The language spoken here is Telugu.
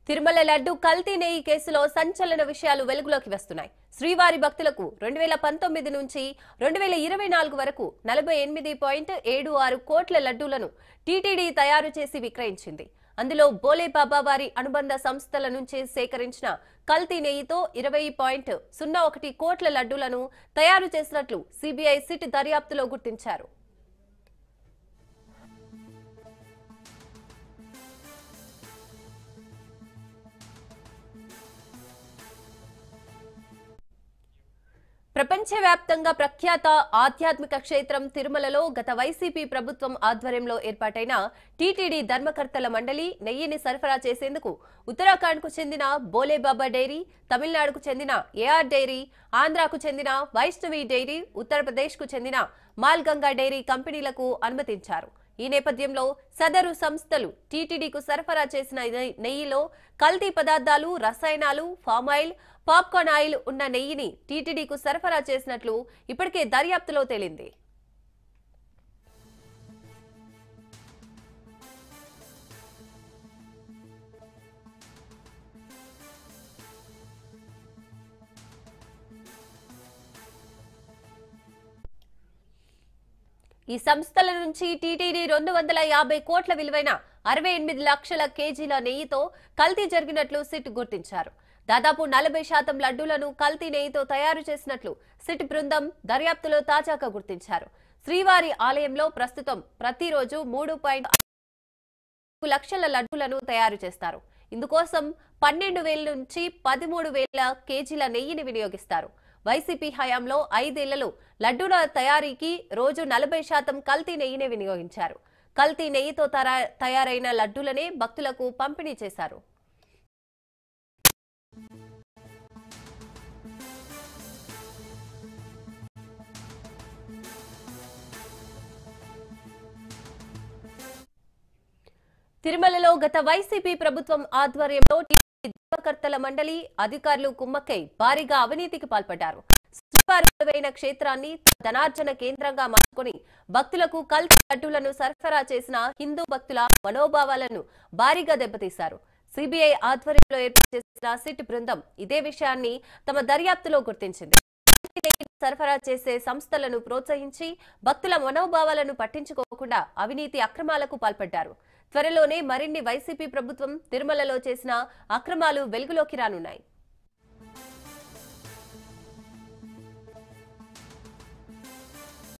తిరుమల లడ్డు కల్తీ నెయ్యి కేసులో సంచలన విషయాలు వెలుగులోకి వస్తున్నాయి. శ్రీవారి భక్తులకు 2019 నుంచి 2024 వరకు 48.76 కోట్ల లడ్డూలను టీటీడీ తయారు చేసి విక్రయించింది. అందులో బోలేబాబా వారి అనుబంధ సంస్థల నుంచి సేకరించిన కల్తీ నెయ్యితో 20.01 కోట్ల లడ్డూలను తయారు చేసినట్లు సిబిఐ సిట్ దర్యాప్తులో గుర్తించారు. ప్రపంచవ్యాప్తంగా ప్రఖ్యాత ఆధ్యాత్మిక క్షేత్రం తిరుమలలో గత వైసీపీ ప్రభుత్వం ఆధ్వర్యంలో ఏర్పాటైన టీటీడీ ధర్మకర్తల మండలి నెయ్యిని సరఫరా చేసేందుకు ఉత్తరాఖండ్కు చెందిన బోలేబాబా డైరీ, తమిళనాడుకు చెందిన ఏఆర్ డైరీ, ఆంధ్రాకు చెందిన వైష్ణవి డైరీ, ఉత్తరప్రదేశ్కు చెందిన మాల్గంగా డైరీ కంపెనీలకు అనుమతించారు. ఈ నేపథ్యంలో సదరు సంస్థలు టీటీడీకు సరఫరా చేసిన నెయ్యిలో కల్తీ పదార్థాలు, రసాయనాలు, ఫామాయిల్, పాప్కార్న్ ఆయిల్ ఉన్న నెయ్యిని టీటీడీకు సరఫరా చేసినట్లు ఇప్పటికే దర్యాప్తులో తేలింది. ఈ సంస్థల నుంచి టీటీడీ 250 కోట్ల విలువైన 68 లక్షల కేజీల నెయ్యితో కల్తీ జరిగినట్లు సిట్ గుర్తించారు. దాదాపు 40% లడ్డూలను కల్తీ నెయ్యితో తయారు చేసినట్లు సిట్ బృందం దర్యాప్తులో తాజాగా గుర్తించారు. శ్రీవారి ఆలయంలో ప్రస్తుతం ప్రతిరోజు 3.5 లక్షల లడ్డూలను తయారు చేస్తారు. ఇందుకోసం 12,000 నుంచి 13,000 కేజీల నెయ్యిని వినియోగిస్తారు. వైసీపీ హయాంలో 5 ఏళ్లలో లడ్డూల తయారీకి రోజు 40% కల్తీ నెయ్యిని వినియోగించారు. కల్తీ నెయ్యితో తయారైన లడ్డూలనే భక్తులకు పంపిణీ చేశారు. తిరుమలలో గత వైసీపీ ప్రభుత్వం ఆధ్వర్యంలో ధర్మకర్తల మండలి అధికారులు కుమ్మక్కై భారీగా అవినీతికి పాల్పడ్డారు. శ్రీవారి క్షేత్రాన్ని ధనార్జన కేంద్రంగా మార్చుకుని భక్తులకు కల్తీ లడ్డూలను సరఫరా చేసిన హిందూ భక్తుల మనోభావాలను భారీగా దెబ్బతీశారు. సిబిఐ ఆధ్వర్యంలో ఏర్పాటు చేసిన సిట్ బృందం ఇదే విషయాన్ని తమ దర్యాప్తులో గుర్తించింది. సరఫరా చేసే సంస్థలను ప్రోత్సహించి భక్తుల మనోభావాలను పట్టించుకోకుండా అవినీతి అక్రమాలకు పాల్పడ్డారు. త్వరలోనే మరిన్ని వైసీపీ ప్రభుత్వం తిరుమలలో చేసిన అక్రమాలు వెలుగులోకి రానున్నాయి.